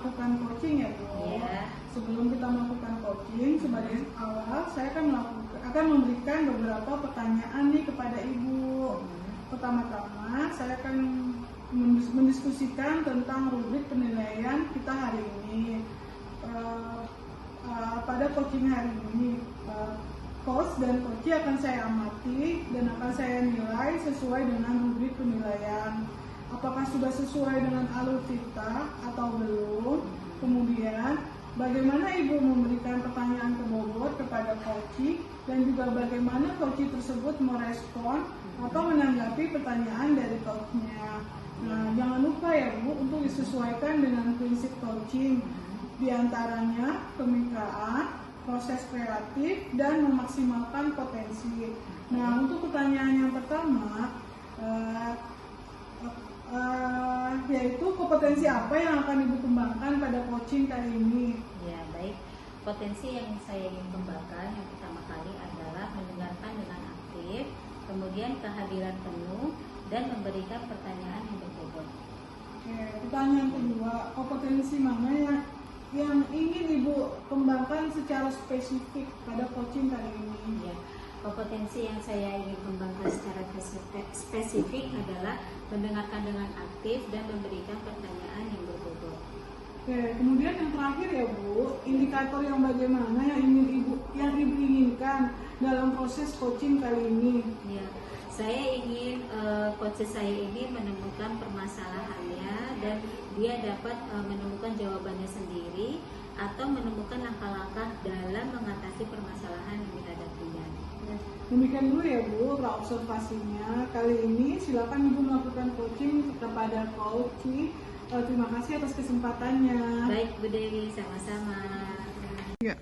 melakukan coaching ya Bu. Iya. Sebelum kita melakukan coaching, sebagai awal saya akan memberikan beberapa pertanyaan nih kepada Ibu. Pertama-tama saya akan mendiskusikan tentang rubrik penilaian kita hari ini. Pada coaching hari ini, coach dan coachee akan saya amati dan akan saya nilai sesuai dengan rubrik penilaian. Apakah sudah sesuai dengan alutsista atau belum? Kemudian, bagaimana Ibu memberikan pertanyaan kebobot kepada coachee dan juga bagaimana coachee tersebut merespon atau menanggapi pertanyaan dari coachnya. Nah, jangan lupa ya Bu untuk disesuaikan dengan prinsip coaching, diantaranya kemitraan, proses kreatif, dan memaksimalkan potensi. Nah, untuk pertanyaan yang pertama, yaitu kompetensi apa yang akan Ibu kembangkan pada coaching kali ini? Ya, baik. Potensi yang saya ingin kembangkan yang pertama kali adalah mendengarkan dengan aktif, kemudian kehadiran penuh, dan memberikan pertanyaan yang berbobot. Oke, pertanyaan kedua, kompetensi mana yang ingin Ibu kembangkan secara spesifik pada coaching kali ini? Ya, kompetensi yang saya ingin kembangkan secara spesifik adalah mendengarkan dengan aktif dan memberikan pertanyaan yang berbobot. Oke, kemudian yang terakhir ya Bu, indikator yang bagaimana yang Ibu inginkan dalam proses coaching kali ini? Ya, saya ingin coach saya ini menemukan permasalahannya dan dia dapat menemukan jawabannya sendiri atau menemukan langkah-langkah dalam mengatasi permasalahan yang dihadapinya. Demikian dulu ya Bu, observasinya. Kali ini silakan Ibu melakukan coaching kepada coachee. Terima kasih atas kesempatannya. Baik Bu Dewi, sama-sama. Ya.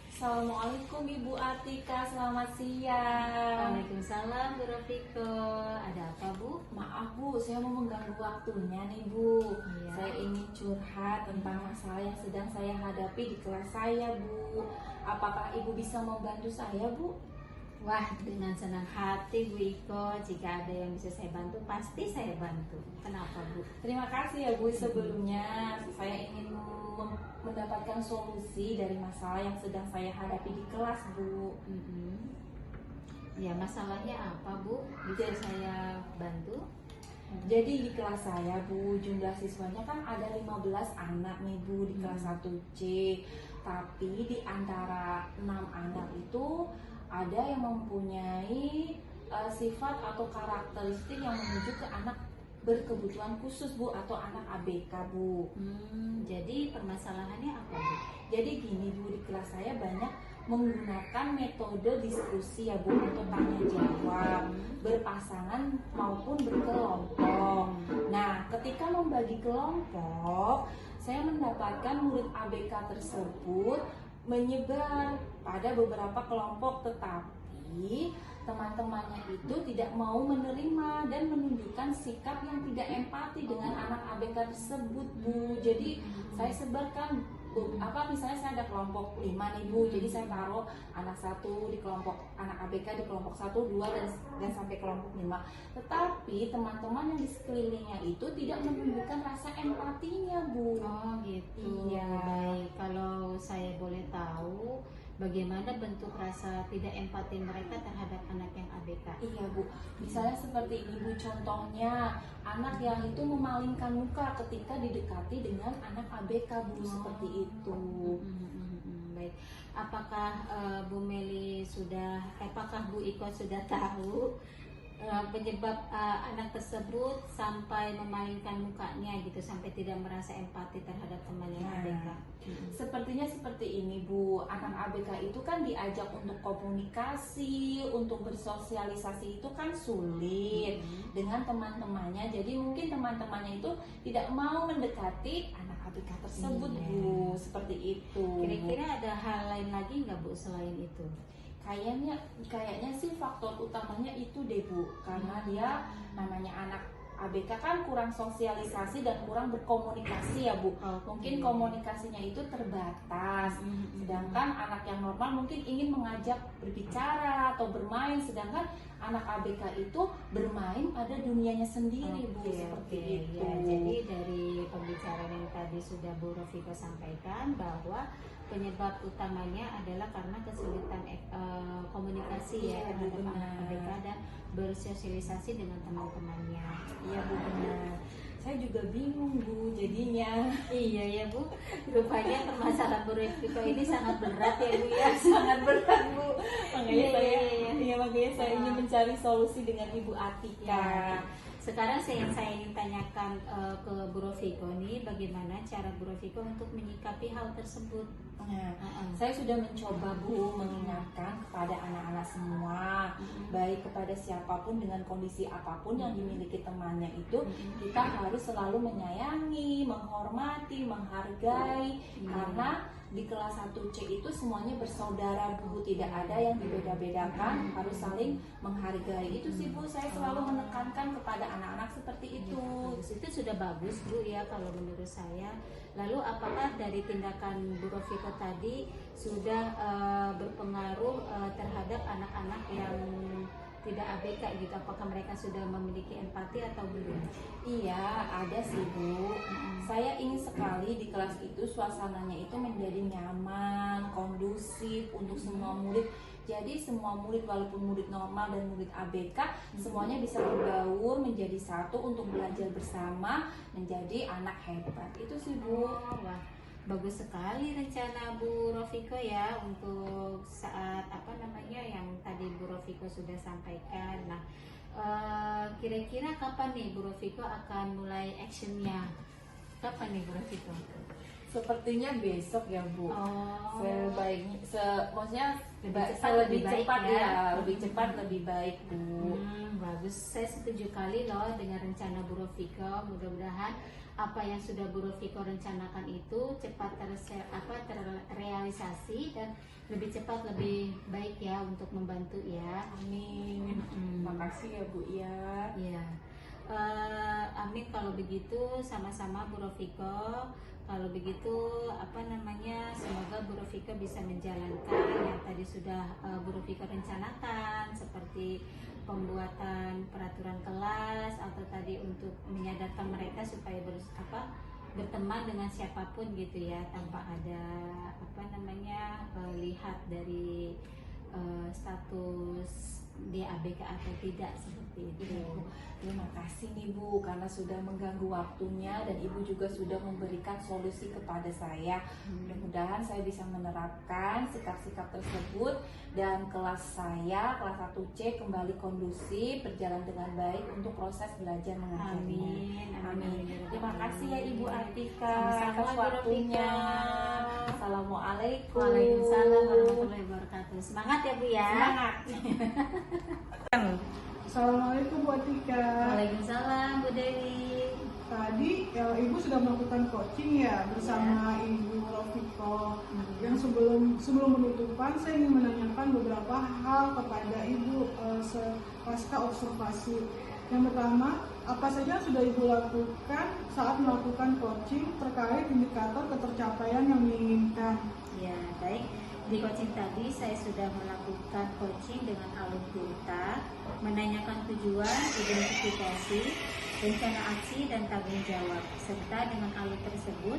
Assalamualaikum Ibu Atika, selamat siang. Waalaikumsalam Bu Rofiko. Ada apa Bu? Maaf Bu, saya mau mengganggu waktunya nih Bu. Iya. Saya ingin curhat tentang masalah yang sedang saya hadapi di kelas saya Bu. Apakah Ibu bisa membantu saya Bu? Wah, dengan senang hati Bu Iko. Jika ada yang bisa saya bantu, pasti saya bantu. Kenapa Bu? Terima kasih ya Bu. Sebelumnya saya ingin mendapatkan solusi dari masalah yang sedang saya hadapi di kelas Bu. Ya, masalahnya apa Bu? Bisa saya bantu? Jadi di kelas saya Bu, jumlah siswanya kan ada 15 anak nih Bu di kelas 1C. Tapi di antara 6 anak itu ada yang mempunyai sifat atau karakteristik yang menuju ke anak berkebutuhan khusus Bu atau anak ABK Bu. Jadi permasalahannya apa Bu? Jadi gini Bu, di kelas saya banyak menggunakan metode diskusi ya Bu untuk tanya jawab berpasangan maupun berkelompok. Nah, ketika membagi kelompok, saya mendapatkan murid ABK tersebut menyebar pada beberapa kelompok, tetapi teman-temannya itu tidak mau menerima dan menunjukkan sikap yang tidak empati dengan anak ABK tersebut Bu. Jadi saya sebarkan misalnya saya ada kelompok 5 nih Bu, jadi saya taruh anak 1 di kelompok anak ABK di kelompok 1, 2 dan sampai kelompok 5. Tetapi teman-teman yang di sekelilingnya itu tidak menunjukkan rasa empatinya Bu. Oh gitu. Iya. Baik, kalau saya boleh tahu bagaimana bentuk rasa tidak empati mereka terhadap anak yang ABK? Iya Bu, misalnya seperti ini Bu, contohnya anak yang itu memalingkan muka ketika didekati dengan anak ABK Bu, seperti itu. Baik, apakah Bu Iko sudah tahu penyebab anak tersebut sampai memalingkan mukanya gitu, sampai tidak merasa empati terhadap temannya ABK? Sepertinya seperti ini Bu, anak ABK itu kan diajak untuk komunikasi, untuk bersosialisasi itu kan sulit dengan teman-temannya. Jadi mungkin teman-temannya itu tidak mau mendekati anak ABK tersebut Bu, seperti itu. Kira-kira ada hal lain lagi nggak Bu selain itu? Kayaknya sih faktor utamanya itu deh Bu, karena dia namanya anak ABK kan kurang sosialisasi dan kurang berkomunikasi ya Bu. Mungkin komunikasinya itu terbatas. Sedangkan anak yang normal mungkin ingin mengajak berbicara atau bermain, sedangkan anak ABK itu bermain ada dunianya sendiri Bu, seperti itu. Ya, jadi dari pembicaraan yang tadi sudah Bu Rofiko sampaikan, bahwa penyebab utamanya adalah karena kesulitan komunikasi ya terhadap anak ABK dan bersosialisasi dengan teman-temannya. Iya Bu, benar. Saya juga bingung Bu jadinya. Iya ya Bu, rupanya permasalahan Bu Rofiko ini sangat berat ya Bu ya. Sangat berat Bu. Makanya Iya, saya iya, iya. makanya saya ingin mencari solusi dengan Ibu Atika. Ya. Sekarang saya ingin tanyakan ke Bu Rofiko nih, bagaimana cara Bu Rofiko untuk menyikapi hal tersebut? Nah, saya sudah mencoba Bu mengingatkan kepada anak-anak semua, baik kepada siapapun dengan kondisi apapun yang dimiliki temannya itu, kita harus selalu menyayangi, menghormati, menghargai, karena di kelas 1C itu semuanya bersaudara Bu, tidak ada yang dibeda-bedakan, harus saling menghargai. Itu sih Bu, saya selalu menekankan kepada anak-anak seperti itu. Itu sudah bagus Bu ya kalau menurut saya. Lalu apakah dari tindakan Bu Rofiko tadi sudah berpengaruh terhadap anak-anak yang tidak ABK gitu? Apakah mereka sudah memiliki empati atau belum? Iya, ada sih Bu. Saya ingin sekali di kelas itu suasananya itu menjadi nyaman, kondusif untuk semua murid. Jadi semua murid, walaupun murid normal dan murid ABK, semuanya bisa berbaur menjadi satu untuk belajar bersama, menjadi anak hebat. Itu sih Bu. Wah, bagus sekali rencana Bu Rofiko ya untuk saat yang tadi Bu Rofiko sudah sampaikan. Nah, kira-kira kapan nih Bu Rofiko akan mulai actionnya? Kapan nih Bu Rofiko? Sepertinya besok ya Bu. Maksudnya lebih baik cepat ya. Lebih cepat lebih baik Bu. Bagus, saya setuju kali loh dengan rencana Bu Rofiko. Mudah-mudahan apa yang sudah Bu Rofiko rencanakan itu cepat terrealisasi dan lebih cepat lebih baik ya untuk membantu ya. Amin. Terima kasih ya Bu ya. Iya. Amin kalau begitu, sama-sama Bu Rofiko. Kalau begitu semoga Bu Rofiko bisa menjalankan yang tadi sudah Bu Rofiko rencanakan, seperti pembuatan peraturan kelas atau tadi untuk menyadarkan mereka supaya berteman dengan siapapun gitu ya, tanpa ada lihat dari status dia ABK atau tidak, seperti itu. Terima kasih nih Bu, karena sudah mengganggu waktunya dan Ibu juga sudah memberikan solusi kepada saya. Mudah-mudahan saya bisa menerapkan sikap-sikap tersebut dan kelas saya, kelas 1C kembali kondusif, berjalan dengan baik untuk proses belajar mengajarnya. Amin. Terima kasih ya Ibu Atika atas waktunya. Assalamualaikum. Waalaikumsalam warahmatullahi wabarakatuh. Semangat ya Bu ya. Semangat. Assalamualaikum Bu Atika. Waalaikumsalam Bu Dewi. Tadi Ibu sudah melakukan coaching ya bersama Ibu Rofiko. Yang sebelum penutupan saya ingin menanyakan beberapa hal kepada Ibu pasca observasi. Yang pertama, apa saja yang sudah Ibu lakukan saat melakukan coaching terkait indikator ketercapaian yang diinginkan? Ya, baik. Di coaching tadi saya sudah melakukan coaching dengan alutsista, menanyakan tujuan, identifikasi, rencana aksi dan tanggung jawab, serta dengan alut tersebut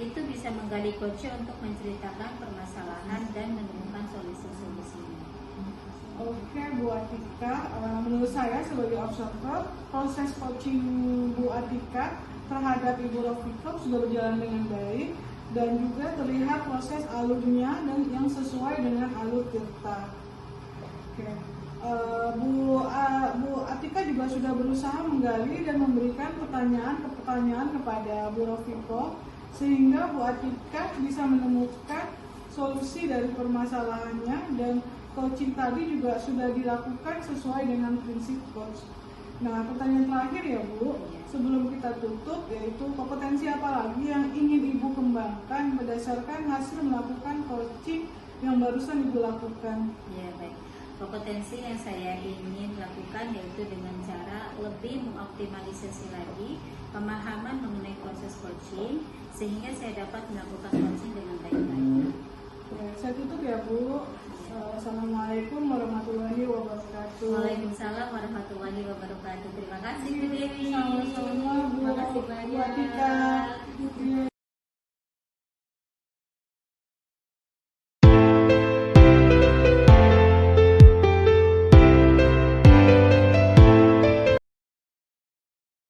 itu bisa menggali coach untuk menceritakan permasalahan dan menemukan solusi-solusinya. Oke Bu Atika, menurut saya sebagai observer, proses coaching Bu Atika terhadap Ibu Rofiko sudah berjalan dengan baik dan juga terlihat proses alurnya dan yang sesuai dengan alur kita. Oke. Bu Atika juga sudah berusaha menggali dan memberikan pertanyaan kepada Bu Rofiko sehingga Bu Atika bisa menemukan solusi dari permasalahannya, dan coaching tadi juga sudah dilakukan sesuai dengan prinsip coach. Nah, pertanyaan terakhir ya Bu, sebelum kita tutup, yaitu kompetensi apa lagi yang ingin Ibu kembangkan berdasarkan hasil melakukan coaching yang barusan Ibu lakukan? Ya, baik. Kompetensi yang saya ingin lakukan yaitu dengan cara lebih mengoptimalisasi lagi pemahaman mengenai proses coaching sehingga saya dapat melakukan coaching dengan baik-baik. Ya, saya tutup ya Bu. Assalamualaikum warahmatullahi wabarakatuh. Waalaikumsalam warahmatullahi wabarakatuh. Terima kasih Bu Dewi. Sama-sama Bu. Terima kasih Bu banyak. Atika.